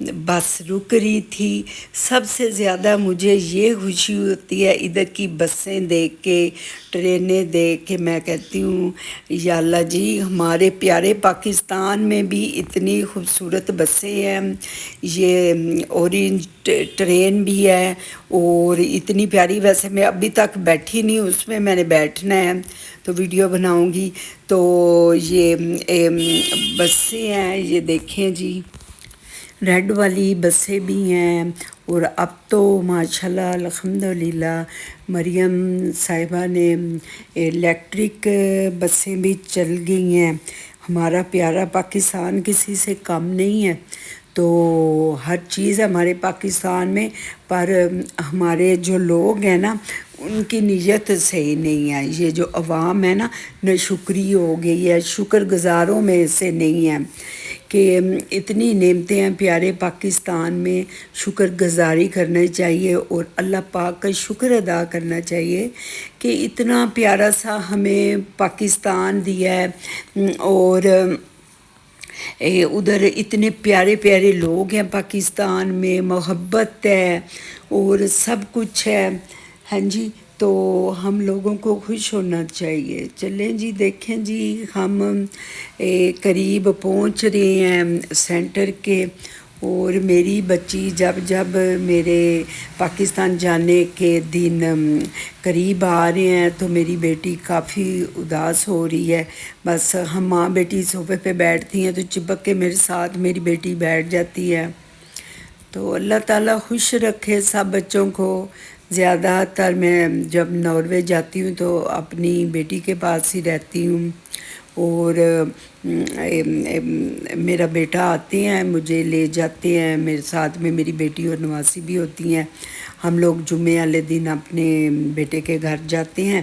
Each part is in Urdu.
بس رک رہی تھی۔ سب سے زیادہ مجھے یہ خوشی ہوتی ہے ادھر کی بسیں دیکھ کے، ٹرینیں دیکھ کے، میں کہتی ہوں یا اللہ جی ہمارے پیارے پاکستان میں بھی اتنی خوبصورت بسیں ہیں، یہ اورینج ٹرین بھی ہے اور اتنی پیاری، ویسے میں ابھی تک بیٹھی نہیں ہوں اس میں نے بیٹھنا ہے تو ویڈیو بناؤں گی۔ تو یہ بسیں ہیں، یہ دیکھیں جی ریڈ والی بسیں بھی ہیں، اور اب تو ماشاءاللہ الحمدللہ مریم صاحبہ نے الیکٹرک بسیں بھی چل گئی ہیں۔ ہمارا پیارا پاکستان کسی سے کم نہیں ہے، تو ہر چیز ہمارے پاکستان میں، پر ہمارے جو لوگ ہیں نا ان کی نیت صحیح نہیں ہے، یہ جو عوام ہے نا ناشکری ہو گئی ہے، شکر گزاروں میں سے نہیں ہے کہ اتنی نعمتیں ہیں پیارے پاکستان میں، شکر گزاری کرنا چاہیے اور اللہ پاک کا شکر ادا کرنا چاہیے کہ اتنا پیارا سا ہمیں پاکستان دیا ہے، اور ادھر اتنے پیارے پیارے لوگ ہیں پاکستان میں، محبت ہے اور سب کچھ ہے، ہاں جی۔ تو ہم لوگوں کو خوش ہونا چاہیے۔ چلیں جی دیکھیں جی ہم قریب پہنچ رہے ہیں سینٹر کے، اور میری بچی جب میرے پاکستان جانے کے دن قریب آ رہے ہیں تو میری بیٹی کافی اداس ہو رہی ہے۔ بس ہم ماں بیٹی صوفے پہ بیٹھتی ہیں تو چپک کے میرے ساتھ میری بیٹی بیٹھ جاتی ہے۔ تو اللہ تعالیٰ خوش رکھے سب بچوں کو۔ زیادہ تر میں جب ناروے جاتی ہوں تو اپنی بیٹی کے پاس ہی رہتی ہوں، اور میرا بیٹا آتے ہیں مجھے لے جاتے ہیں، میرے ساتھ میں میری بیٹی اور نواسی بھی ہوتی ہیں۔ ہم لوگ جمعے والے دن اپنے بیٹے کے گھر جاتے ہیں،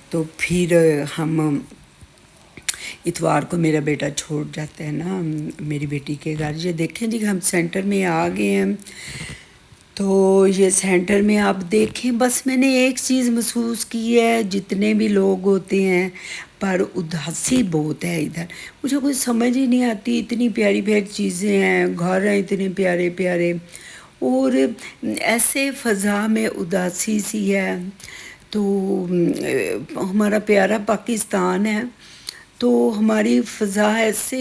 تو پھر ہم اتوار کو میرا بیٹا چھوڑ جاتا ہے نا میری بیٹی کے گھر۔ یہ دیکھیں جی ہم سینٹر میں آ گئے ہیں، تو یہ سینٹر میں آپ دیکھیں، بس میں نے ایک چیز محسوس کی ہے، جتنے بھی لوگ ہوتے ہیں پر اداسی بہت ہے ادھر، مجھے کوئی سمجھ ہی نہیں آتی، اتنی پیاری پیاری چیزیں ہیں، گھر ہیں اتنے پیارے پیارے، اور ایسے فضا میں اداسی سی ہے۔ تو ہمارا پیارا پاکستان ہے تو ہماری فضا ایسے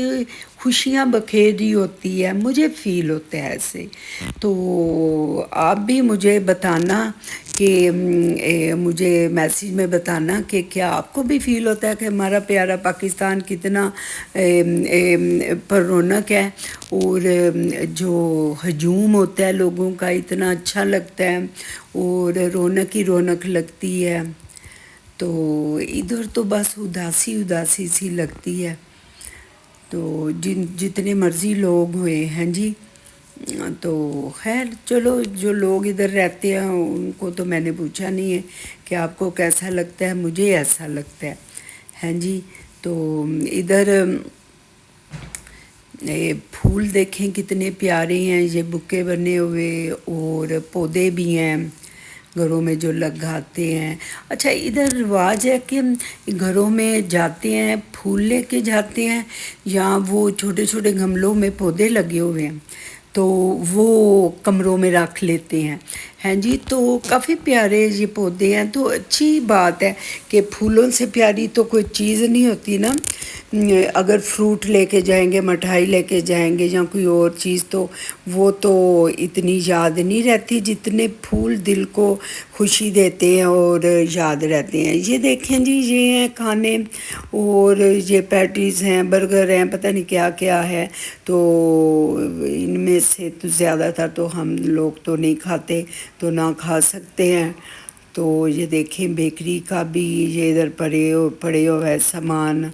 خوشیاں بکھیری ہوتی ہے، مجھے فیل ہوتا ہے ایسے۔ تو آپ بھی مجھے بتانا کہ مجھے میسیج میں بتانا کہ کیا آپ کو بھی فیل ہوتا ہے کہ ہمارا پیارا پاکستان کتنا پر رونق ہے، اور جو ہجوم ہوتا ہے لوگوں کا اتنا اچھا لگتا ہے، اور رونق ہی رونق لگتی ہے۔ تو ادھر تو بس اداسی اداسی سی لگتی ہے، تو جتنے مرضی لوگ ہوئے ہیں جی، تو خیر چلو جو لوگ ادھر رہتے ہیں ان کو تو میں نے پوچھا نہیں ہے کہ آپ کو کیسا لگتا ہے، مجھے ایسا لگتا ہے، ہیں جی۔ تو ادھر پھول دیکھیں کتنے پیارے ہیں، یہ بکے بنے ہوئے، اور پودے بھی ہیں گھروں میں جو لگاتے ہیں۔ اچھا ادھر رواج ہے کہ گھروں میں جاتے ہیں پھول لے کے جاتے ہیں، یا وہ چھوٹے چھوٹے گملوں میں پودے لگے ہوئے ہیں تو وہ کمروں میں رکھ لیتے ہیں، ہیں جی۔ تو کافی پیارے یہ پودے ہیں، تو اچھی بات ہے کہ پھولوں سے پیاری تو کوئی چیز نہیں ہوتی نا۔ اگر فروٹ لے کے جائیں گے، مٹھائی لے کے جائیں گے یا کوئی اور چیز تو وہ تو اتنی یاد نہیں رہتی جتنے پھول دل کو خوشی دیتے ہیں اور یاد رہتے ہیں۔ یہ دیکھیں جی یہ ہیں کھانے، اور یہ پیٹیز ہیں، برگر ہیں، پتہ نہیں کیا کیا ہے، تو ان میں سے تو زیادہ تر تو ہم لوگ تو نہیں کھاتے، تو نہ کھا سکتے ہیں۔ تو یہ دیکھیں بیکری کا بھی یہ ادھر پڑے ہوئے سامان،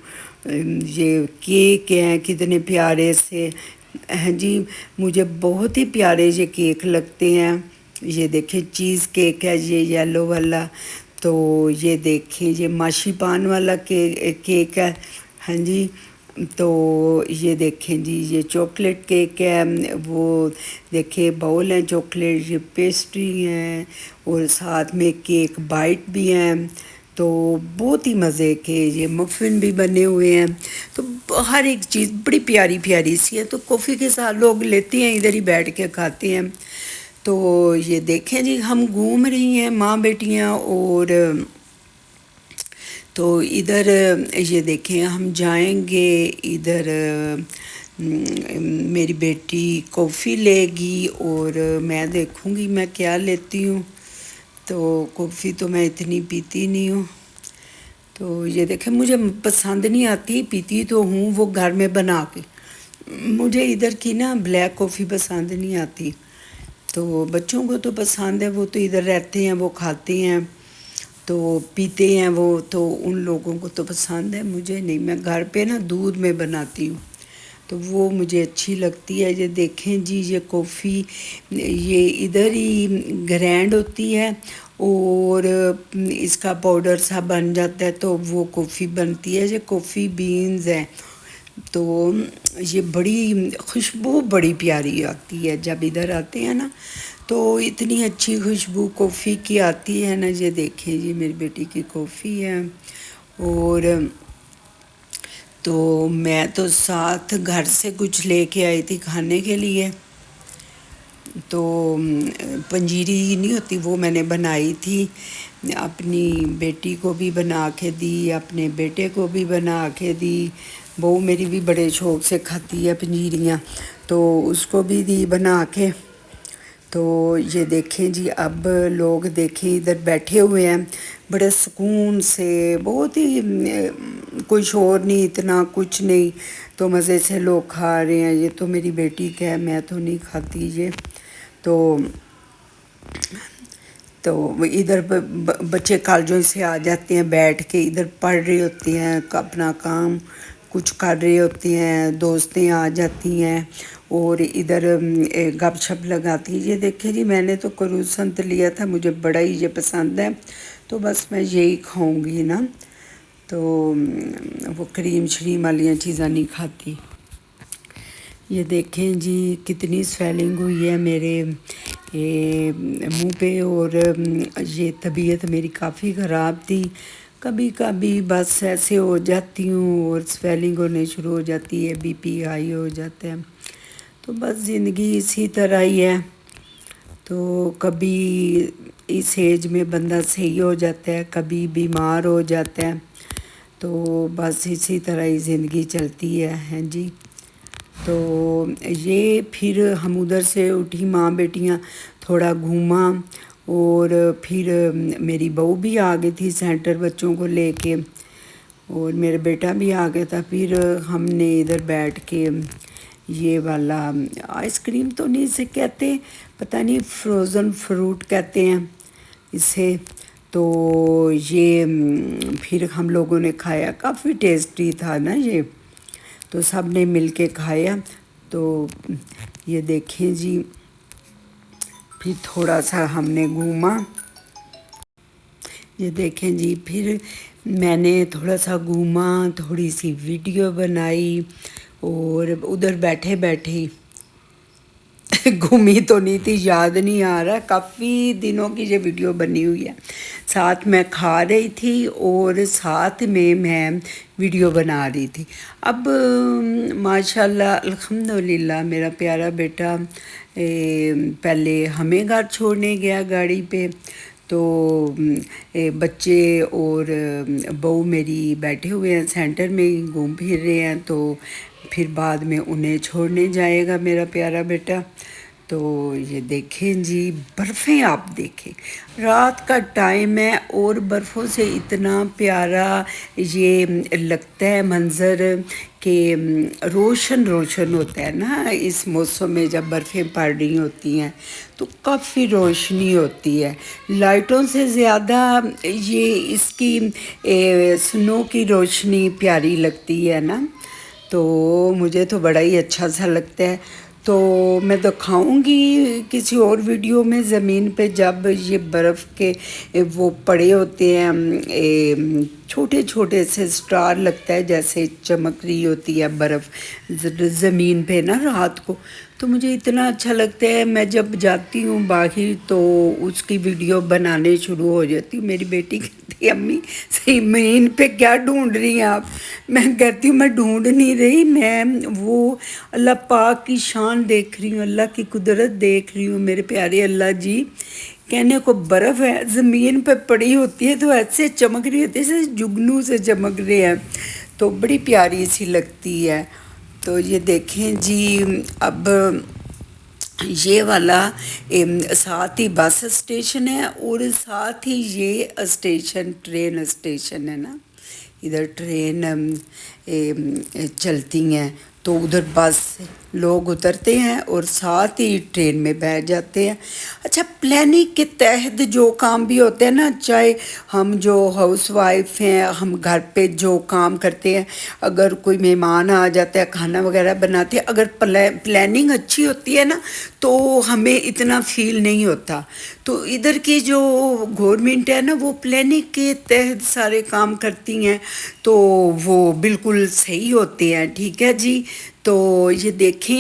یہ کیک ہیں کتنے پیارے سے، ہیں جی۔ مجھے بہت ہی پیارے یہ کیک لگتے ہیں۔ یہ دیکھیں چیز کیک ہے یہ یلو والا، تو یہ دیکھیں یہ ماشی پان والا کیک ہے، ہاں جی۔ تو یہ دیکھیں جی یہ چاکلیٹ کیک ہے، وہ دیکھیں باؤل ہیں چاکلیٹ، یہ پیسٹری ہیں، اور ساتھ میں کیک بائٹ بھی ہیں۔ تو بہت ہی مزے کے یہ مفن بھی بنے ہوئے ہیں، تو ہر ایک چیز بڑی پیاری پیاری سی ہے، تو کافی کے ساتھ لوگ لیتے ہیں، ادھر ہی بیٹھ کے کھاتے ہیں۔ تو یہ دیکھیں جی ہم گھوم رہی ہیں ماں بیٹیاں، اور تو ادھر یہ دیکھیں ہم جائیں گے ادھر، میری بیٹی کافی لے گی اور میں دیکھوں گی میں کیا لیتی ہوں، تو کافی تو میں اتنی پیتی نہیں ہوں، تو یہ دیکھیں مجھے پسند نہیں آتی، پیتی تو ہوں وہ گھر میں بنا کے، مجھے ادھر کی نا بلیک کافی پسند نہیں آتی، تو بچوں کو تو پسند ہے، وہ تو ادھر رہتے ہیں وہ کھاتے ہیں تو پیتے ہیں وہ، تو ان لوگوں کو تو پسند ہے، مجھے نہیں، میں گھر پہ نا دودھ میں بناتی ہوں تو وہ مجھے اچھی لگتی ہے۔ یہ دیکھیں جی یہ کافی یہ ادھر ہی گرینڈ ہوتی ہے اور اس کا پاؤڈر سا بن جاتا ہے، تو وہ کافی بنتی ہے، یہ کافی بینز ہے، تو یہ بڑی خوشبو بڑی پیاری آتی ہے جب ادھر آتے ہیں نا، تو اتنی اچھی خوشبو کافی کی آتی ہے نا۔ یہ دیکھیں جی میری بیٹی کی کافی ہے، اور تو میں تو ساتھ گھر سے کچھ لے کے آئی تھی کھانے کے لیے، تو پنجیری نہیں ہوتی وہ میں نے بنائی تھی، اپنی بیٹی کو بھی بنا کے دی، اپنے بیٹے کو بھی بنا کے دی، بہو میری بھی بڑے شوق سے کھاتی ہے پنجیریاں، تو اس کو بھی دی بنا کے۔ تو یہ دیکھیں جی اب لوگ دیکھیں ادھر بیٹھے ہوئے ہیں بڑے سکون سے، بہت ہی کوئی شور نہیں، اتنا کچھ نہیں، تو مزے سے لوگ کھا رہے ہیں۔ یہ تو میری بیٹی کا ہے، میں تو نہیں کھاتی یہ، تو ادھر بچے کالجوں سے آ جاتے ہیں، بیٹھ کے ادھر پڑھ رہے ہوتے ہیں، اپنا کام کچھ کر رہے ہوتے ہیں، دوستیں آ جاتی ہیں اور ادھر گپ شپ لگاتی ہیں۔ یہ دیکھیں جی میں نے تو کروسنت لیا تھا، مجھے بڑا ہی یہ پسند ہے، تو بس میں یہی کھاؤں گی نا، تو وہ کریم شریم والیاں چیزاں نہیں کھاتی۔ یہ دیکھیں جی کتنی سویلنگ ہوئی ہے میرے منہ پہ، اور یہ طبیعت میری کافی خراب تھی، کبھی کبھی بس ایسے ہو جاتی ہوں اور سویلنگ ہونے شروع ہو جاتی ہے، بی پی ہائی ہو جاتا ہے، تو بس زندگی اسی طرح ہی ہے، تو کبھی اس ایج میں بندہ صحیح ہو جاتا ہے، کبھی بیمار ہو جاتا ہے، تو بس اسی طرح ہی زندگی چلتی ہے جی۔ تو یہ پھر ہم ادھر سے اٹھی ماں بیٹیاں، تھوڑا گھوما، اور پھر میری بہو بھی آ گئی تھی سینٹر بچوں کو لے کے، اور میرا بیٹا بھی آ گیا تھا، پھر ہم نے ادھر بیٹھ کے یہ والا آئس کریم تو نہیں اسے کہتے، پتہ نہیں فروزن فروٹ کہتے ہیں اسے، تو یہ پھر ہم لوگوں نے کھایا، کافی ٹیسٹی تھا نا یہ، تو سب نے مل کے کھایا، تو یہ دیکھیں جی پھر تھوڑا سا ہم نے گھوما، یہ دیکھیں جی پھر میں نے تھوڑا سا گھوما، تھوڑی سی ویڈیو بنائی، اور ادھر بیٹھے بیٹھے گھومی تو نہیں تھی، یاد نہیں آ رہا، کافی دنوں کی یہ ویڈیو بنی ہوئی ہے، ساتھ میں کھا رہی تھی اور ساتھ میں ویڈیو بنا رہی تھی۔ اب ماشاءاللہ الحمدللہ میرا پیارا بیٹا پہلے ہمیں گھر چھوڑنے گیا گاڑی پہ، تو بچے اور بہو میری بیٹھے ہوئے ہیں سینٹر میں ہی گھوم پھر رہے ہیں، تو پھر بعد میں انہیں چھوڑنے جائے گا میرا پیارا بیٹا۔ تو یہ دیکھیں جی برفیں آپ دیکھیں، رات کا ٹائم ہے اور برفوں سے اتنا پیارا یہ لگتا ہے منظر کہ روشن روشن ہوتا ہے نا، اس موسم میں جب برفیں پڑ رہی ہوتی ہیں تو کافی روشنی ہوتی ہے، لائٹوں سے زیادہ یہ اس کی سنو کی روشنی پیاری لگتی ہے نا، تو مجھے تو بڑا ہی اچھا سا لگتا ہے۔ تو میں دکھاؤں گی کسی اور ویڈیو میں زمین پہ جب یہ برف کے وہ پڑے ہوتے ہیں، چھوٹے چھوٹے سے سٹار لگتا ہے جیسے چمک رہی ہوتی ہے برف زمین پہ نا رات کو، تو مجھے اتنا اچھا لگتا ہے، میں جب جاتی ہوں باہر تو اس کی ویڈیو بنانے شروع ہو جاتی ہوں۔ میری بیٹی کہتی ہے امی زمین پہ کیا ڈھونڈ رہی ہیں آپ؟ میں کہتی ہوں میں ڈھونڈ نہیں رہی، میں وہ اللہ پاک کی شان دیکھ رہی ہوں، اللہ کی قدرت دیکھ رہی ہوں۔ میرے پیارے اللہ جی، کہنے کو برف ہے، زمین پہ پڑی ہوتی ہے تو ایسے چمک رہی ہوتی ہے جیسے جگنو سے چمک رہے ہیں، تو بڑی پیاری سی لگتی ہے۔ تو یہ دیکھیں جی، اب یہ والا ساتھ ہی بس اسٹیشن ہے اور ساتھ ہی یہ اسٹیشن ٹرین اسٹیشن ہے نا، ادھر ٹرین چلتی ہیں تو ادھر بس لوگ اترتے ہیں اور ساتھ ہی ٹرین میں بیٹھ جاتے ہیں۔ اچھا، پلاننگ کے تحت جو کام بھی ہوتے ہیں نا، چاہے ہم جو ہاؤس وائف ہیں، ہم گھر پہ جو کام کرتے ہیں، اگر کوئی مہمان آ جاتا ہے، کھانا وغیرہ بناتے ہیں، اگر پلاننگ اچھی ہوتی ہے نا تو ہمیں اتنا فیل نہیں ہوتا۔ تو ادھر کی جو گورنمنٹ ہے نا، وہ پلاننگ کے تحت سارے کام کرتی ہیں تو وہ بالکل صحیح ہوتے ہیں۔ ٹھیک ہے جی، تو یہ دیکھیں